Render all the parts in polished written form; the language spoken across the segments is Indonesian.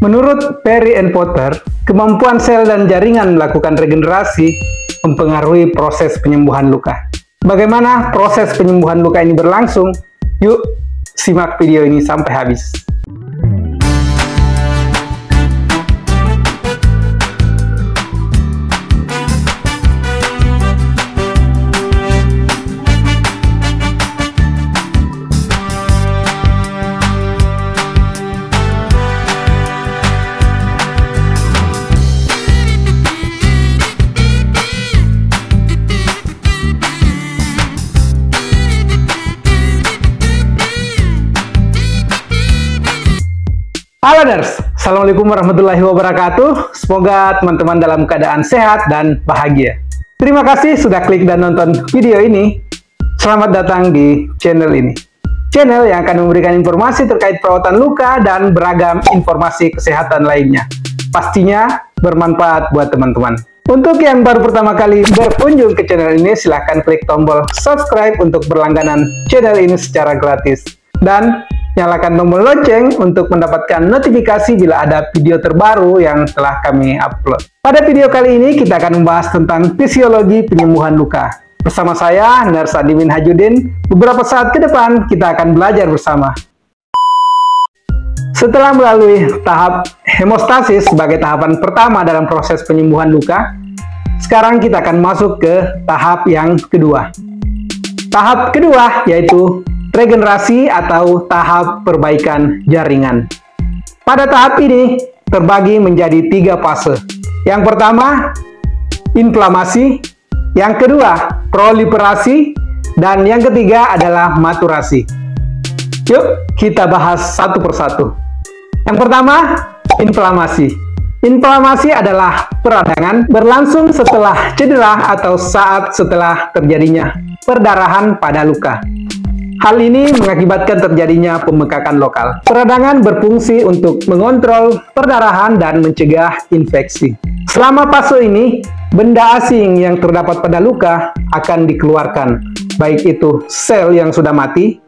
Menurut Perry and Potter, kemampuan sel dan jaringan melakukan regenerasi mempengaruhi proses penyembuhan luka. Bagaimana proses penyembuhan luka ini berlangsung? Yuk, simak video ini sampai habis. Halo Nurse, Assalamualaikum warahmatullahi wabarakatuh. Semoga teman-teman dalam keadaan sehat dan bahagia. Terima kasih sudah klik dan nonton video ini. Selamat datang di channel ini. Channel yang akan memberikan informasi terkait perawatan luka dan beragam informasi kesehatan lainnya. Pastinya bermanfaat buat teman-teman. Untuk yang baru pertama kali berkunjung ke channel ini, silahkan klik tombol subscribe untuk berlangganan channel ini secara gratis. Dan nyalakan tombol lonceng untuk mendapatkan notifikasi bila ada video terbaru yang telah kami upload. Pada video kali ini kita akan membahas tentang fisiologi penyembuhan luka. Bersama saya, Nurse Adimin Hajudin. Beberapa saat ke depan kita akan belajar bersama. Setelah melalui tahap hemostasis sebagai tahapan pertama dalam proses penyembuhan luka, sekarang kita akan masuk ke tahap yang kedua. Tahap kedua yaitu regenerasi atau tahap perbaikan jaringan. Pada tahap ini terbagi menjadi 3 fase. Yang pertama, inflamasi, yang kedua, proliferasi, dan yang ketiga adalah maturasi. Yuk, kita bahas satu persatu. Yang pertama, inflamasi. Inflamasi adalah peradangan berlangsung setelah cedera atau saat setelah terjadinya perdarahan pada luka. Hal ini mengakibatkan terjadinya pembengkakan lokal. Peradangan berfungsi untuk mengontrol perdarahan dan mencegah infeksi. Selama fase ini, benda asing yang terdapat pada luka akan dikeluarkan, baik itu sel yang sudah mati,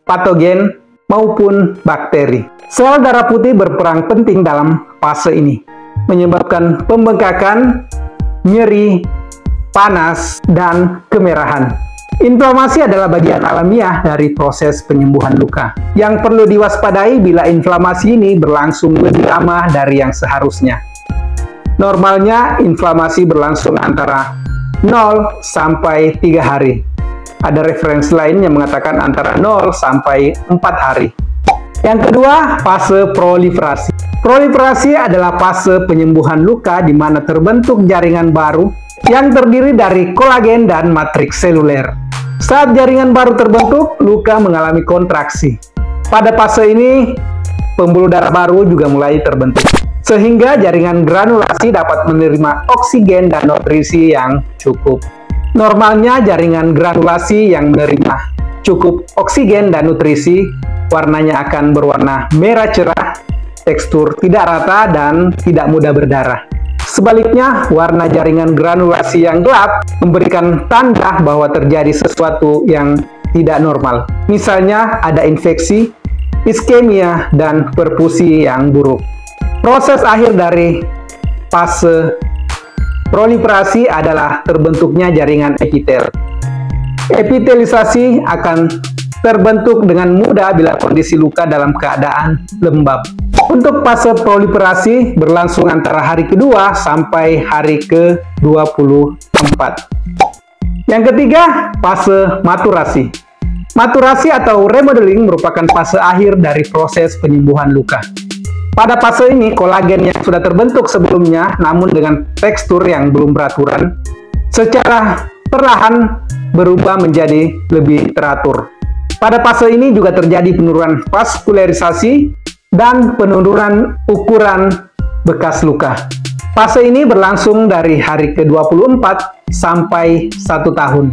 patogen, maupun bakteri. Sel darah putih berperan penting dalam fase ini, menyebabkan pembengkakan, nyeri, panas, dan kemerahan. Inflamasi adalah bagian alamiah dari proses penyembuhan luka. Yang perlu diwaspadai bila inflamasi ini berlangsung lebih lama dari yang seharusnya. Normalnya inflamasi berlangsung antara 0 sampai 3 hari. Ada referensi lain yang mengatakan antara 0 sampai 4 hari. Yang kedua, fase proliferasi. Proliferasi adalah fase penyembuhan luka di mana terbentuk jaringan baru yang terdiri dari kolagen dan matriks seluler. Saat jaringan baru terbentuk, luka mengalami kontraksi. Pada fase ini, pembuluh darah baru juga mulai terbentuk, sehingga jaringan granulasi dapat menerima oksigen dan nutrisi yang cukup. Normalnya, jaringan granulasi yang menerima cukup oksigen dan nutrisi, warnanya akan berwarna merah cerah, tekstur tidak rata, dan tidak mudah berdarah. Sebaliknya, warna jaringan granulasi yang gelap memberikan tanda bahwa terjadi sesuatu yang tidak normal. Misalnya, ada infeksi, iskemia, dan perfusi yang buruk. Proses akhir dari fase proliferasi adalah terbentuknya jaringan epitel. Epitelisasi akan terbentuk dengan mudah bila kondisi luka dalam keadaan lembab. Untuk fase proliferasi berlangsung antara hari kedua sampai hari ke-24. Yang ketiga, fase maturasi. Maturasi atau remodeling merupakan fase akhir dari proses penyembuhan luka. Pada fase ini, kolagen yang sudah terbentuk sebelumnya, namun dengan tekstur yang belum beraturan, secara perlahan berubah menjadi lebih teratur. Pada fase ini juga terjadi penurunan vaskularisasi dan penurunan ukuran bekas luka. Fase ini berlangsung dari hari ke-24 sampai 1 tahun.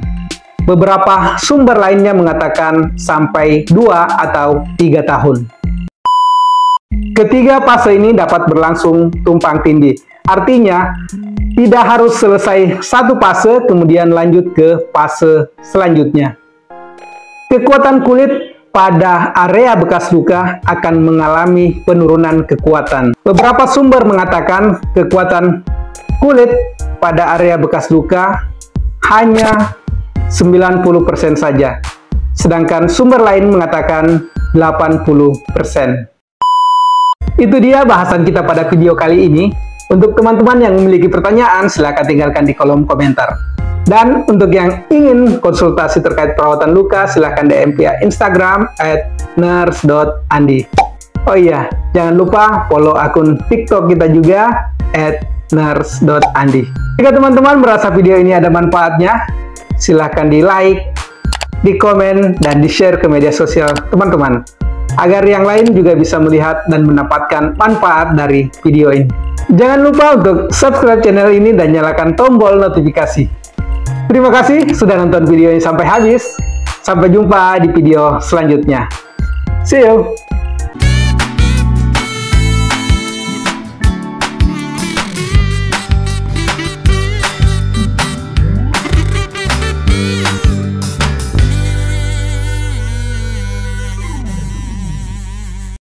Beberapa sumber lainnya mengatakan sampai 2 atau 3 tahun. Ketiga fase ini dapat berlangsung tumpang tindih. Artinya, tidak harus selesai satu fase kemudian lanjut ke fase selanjutnya. Kekuatan kulit pada area bekas luka akan mengalami penurunan kekuatan. Beberapa sumber mengatakan kekuatan kulit pada area bekas luka hanya 90% saja, sedangkan sumber lain mengatakan 80%. Itu dia bahasan kita pada video kali ini. Untuk teman-teman yang memiliki pertanyaan, silahkan tinggalkan di kolom komentar. Dan untuk yang ingin konsultasi terkait perawatan luka, silahkan DM via Instagram @nurse.andi. Oh iya, jangan lupa follow akun TikTok kita juga @nurse.andi. Jika teman-teman merasa video ini ada manfaatnya, silahkan di like, di komen, dan di share ke media sosial teman-teman, agar yang lain juga bisa melihat dan mendapatkan manfaat dari video ini. Jangan lupa untuk subscribe channel ini dan nyalakan tombol notifikasi. Terima kasih sudah nonton video ini sampai habis. Sampai jumpa di video selanjutnya. See you!